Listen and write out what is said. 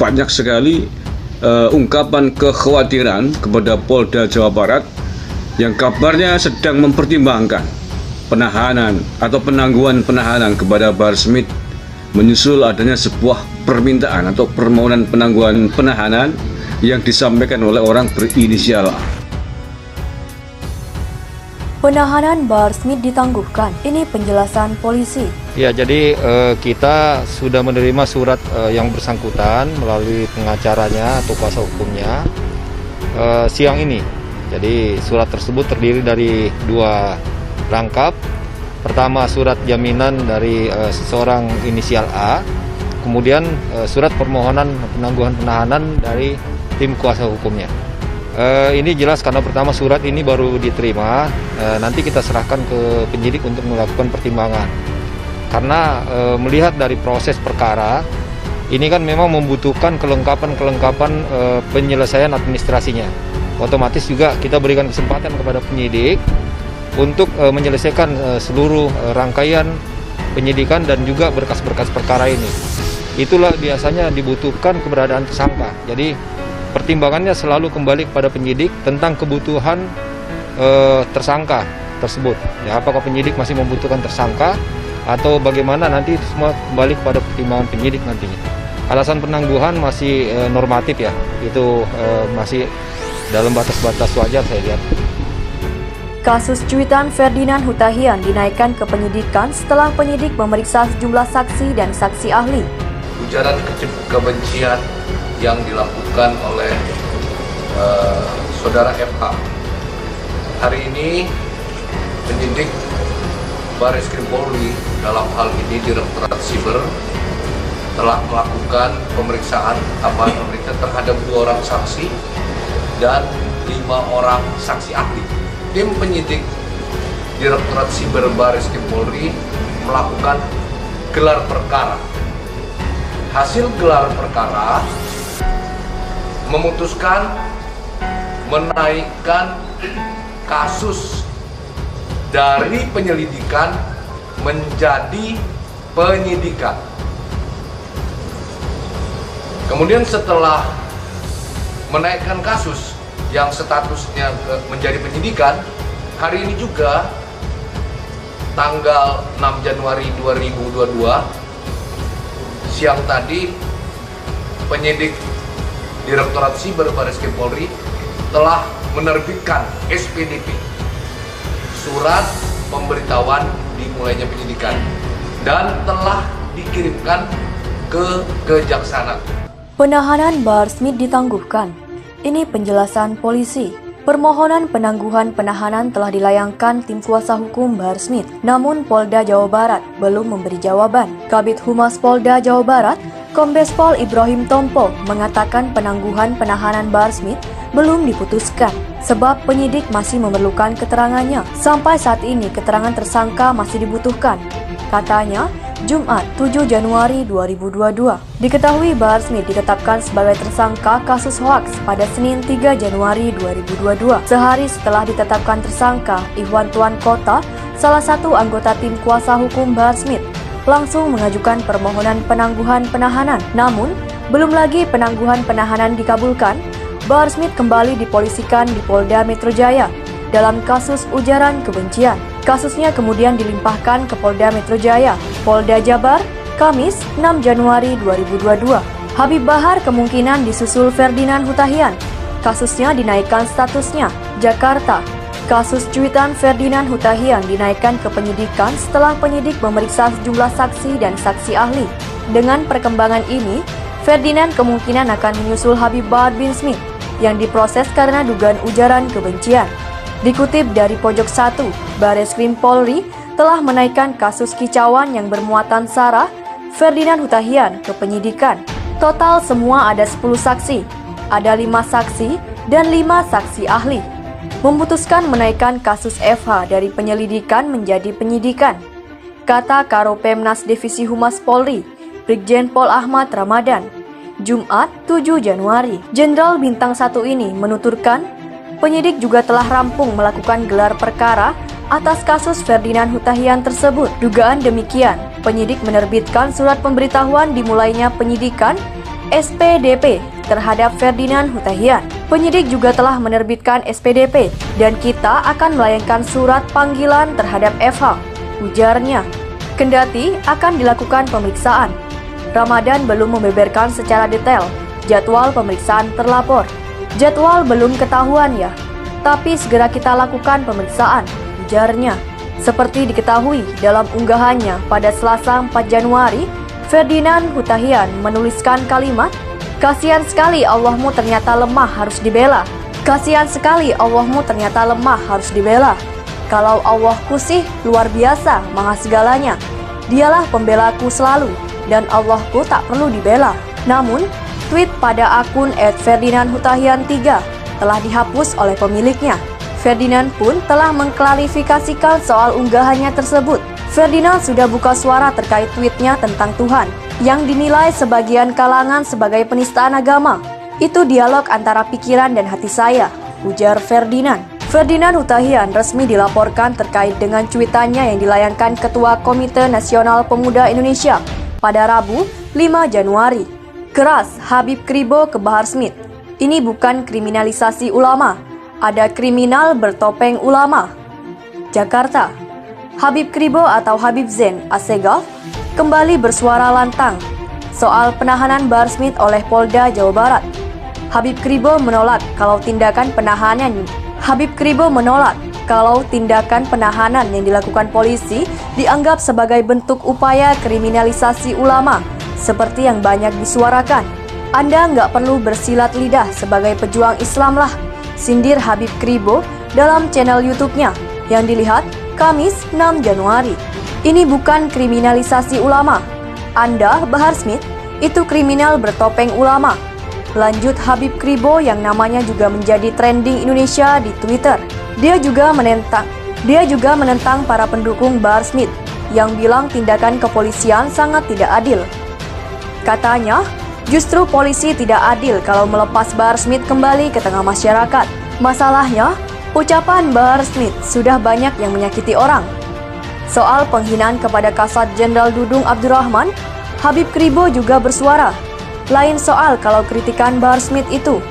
banyak sekali ungkapan kekhawatiran kepada Polda Jawa Barat yang kabarnya sedang mempertimbangkan penahanan atau penangguhan penahanan kepada Bahar Smith menyusul adanya sebuah permintaan atau permohonan penangguhan penahanan yang disampaikan oleh orang berinisial A. Penahanan Bahar Smith ditangguhkan. Ini penjelasan polisi. Ya, jadi kita sudah menerima surat yang bersangkutan melalui pengacaranya atau kuasa hukumnya siang ini. Jadi surat tersebut terdiri dari 2 rangkap. Pertama, surat jaminan dari seseorang inisial A. Kemudian surat permohonan penangguhan penahanan dari tim kuasa hukumnya. Ini jelas karena pertama surat ini baru diterima, nanti kita serahkan ke penyidik untuk melakukan pertimbangan. Karena melihat dari proses perkara, ini kan memang membutuhkan kelengkapan penyelesaian administrasinya. Otomatis juga kita berikan kesempatan kepada penyidik untuk menyelesaikan seluruh rangkaian penyidikan dan juga berkas-berkas perkara ini. Itulah biasanya dibutuhkan keberadaan tersangka. Jadi pertimbangannya selalu kembali kepada penyidik tentang kebutuhan tersangka tersebut. Ya, apakah penyidik masih membutuhkan tersangka atau bagaimana, nanti itu semua kembali kepada pertimbangan penyidik nantinya. Alasan penangguhan masih normatif ya, itu masih dalam batas-batas wajar saya lihat. Kasus cuitan Ferdinand Hutahian dinaikkan ke penyidikan setelah penyidik memeriksa sejumlah saksi dan saksi ahli. Ujaran kebencian yang dilakukan oleh saudara FH. Hari ini penyidik Barreskrim Polri dalam hal ini Direktorat Siber telah melakukan pemeriksaan terhadap 2 orang saksi dan 5 orang saksi ahli. Tim penyidik Direktorat Siber Barreskrim Polri melakukan gelar perkara. Hasil gelar perkara memutuskan menaikkan kasus dari penyelidikan menjadi penyidikan. Kemudian setelah menaikkan kasus yang statusnya menjadi penyidikan, hari ini juga tanggal 6 Januari 2022 siang tadi penyidik Direktorat Siber Barreskrim Polri telah menerbitkan SPDP, surat pemberitahuan dimulainya penyidikan, dan telah dikirimkan ke Kejaksaan. Penahanan Bahar Smith ditangguhkan. Ini penjelasan polisi. Permohonan penangguhan penahanan telah dilayangkan tim kuasa hukum Bahar Smith, namun Polda Jawa Barat belum memberi jawaban. Kabid Humas Polda Jawa Barat, Kombes Pol Ibrahim Tompo, mengatakan penangguhan penahanan Bahar Smith belum diputuskan sebab penyidik masih memerlukan keterangannya. Sampai saat ini keterangan tersangka masih dibutuhkan. Katanya, Jumat 7 Januari 2022. Diketahui Bahar Smith ditetapkan sebagai tersangka kasus hoaks pada Senin 3 Januari 2022. Sehari setelah ditetapkan tersangka, Ikhwan Tuan Kota, salah satu anggota tim kuasa hukum Bahar Smith, langsung mengajukan permohonan penangguhan penahanan. Namun, belum lagi penangguhan penahanan dikabulkan, Bahar Smith kembali dipolisikan di Polda Metro Jaya dalam kasus ujaran kebencian. Kasusnya kemudian dilimpahkan ke Polda Metro Jaya, Polda Jabar, Kamis 6 Januari 2022. Habib Bahar kemungkinan disusul Ferdinand Hutahian. Kasusnya dinaikkan statusnya, Jakarta. Kasus cuitan Ferdinand Hutahian dinaikkan ke penyidikan setelah penyidik memeriksa sejumlah saksi dan saksi ahli. Dengan perkembangan ini, Ferdinand kemungkinan akan menyusul Habib Bahar bin Smith yang diproses karena dugaan ujaran kebencian. Dikutip dari Pojok 1, Barreskrim Polri telah menaikkan kasus kicauan yang bermuatan sara Ferdinand Hutahian ke penyidikan. Total semua ada 10 saksi, ada 5 saksi dan 5 saksi ahli. Memutuskan menaikkan kasus FH dari penyelidikan menjadi penyidikan, kata Karopemnas Divisi Humas Polri, Brigjen Pol Ahmad Ramadan, Jumat 7 Januari. Jenderal Bintang 1 ini menuturkan, penyidik juga telah rampung melakukan gelar perkara atas kasus Ferdinand Hutahian tersebut. Dugaan demikian, penyidik menerbitkan surat pemberitahuan dimulainya penyidikan SPDP terhadap Ferdinand Hutahian. Penyidik juga telah menerbitkan SPDP dan kita akan melayangkan surat panggilan terhadap FH, ujarnya. Kendati akan dilakukan pemeriksaan, Ramadan belum membeberkan secara detail jadwal pemeriksaan terlapor. Jadwal belum ketahuan ya, tapi segera kita lakukan pemeriksaan, ujarnya. Seperti diketahui dalam unggahannya pada Selasa 4 Januari, Ferdinand Hutahian menuliskan kalimat, "Kasihan sekali Allahmu ternyata lemah harus dibela. Kasihan sekali Allahmu ternyata lemah harus dibela. Kalau Allahku sih luar biasa, maha segalanya. Dialah pembelaku selalu, dan Allahku tak perlu dibela." Namun, tweet pada akun @ferdinandhutahian3 telah dihapus oleh pemiliknya. Ferdinand pun telah mengklarifikasikan soal unggahannya tersebut. Ferdinand sudah buka suara terkait tweetnya tentang Tuhan, yang dinilai sebagian kalangan sebagai penistaan agama. "Itu dialog antara pikiran dan hati saya," ujar Ferdinand. Ferdinand Hutahian resmi dilaporkan terkait dengan cuitannya yang dilayangkan Ketua Komite Nasional Pemuda Indonesia pada Rabu 5 Januari. Keras Habib Kribo ke Bahar Smith. "Ini bukan kriminalisasi ulama. Ada kriminal bertopeng ulama." Jakarta. Habib Kribo atau Habib Zain Assegaf kembali bersuara lantang soal penahanan Bahar Smith oleh Polda Jawa Barat. Habib Kribo menolak kalau tindakan penahanan yang dilakukan polisi dianggap sebagai bentuk upaya kriminalisasi ulama seperti yang banyak disuarakan. "Anda nggak perlu bersilat lidah sebagai pejuang Islam lah," sindir Habib Kribo dalam channel YouTube-nya yang dilihat Kamis 6 Januari. "Ini bukan kriminalisasi ulama. Anda, Bahar Smith, itu kriminal bertopeng ulama," lanjut Habib Kribo yang namanya juga menjadi trending Indonesia di Twitter. Dia juga menentang para pendukung Bahar Smith yang bilang tindakan kepolisian sangat tidak adil. Katanya, justru polisi tidak adil kalau melepas Bahar Smith kembali ke tengah masyarakat. Masalahnya, ucapan Bahar Smith sudah banyak yang menyakiti orang. Soal penghinaan kepada Kasat Jenderal Dudung Abdurrahman, Habib Kribo juga bersuara. Lain soal kalau kritikan Bahar Smith itu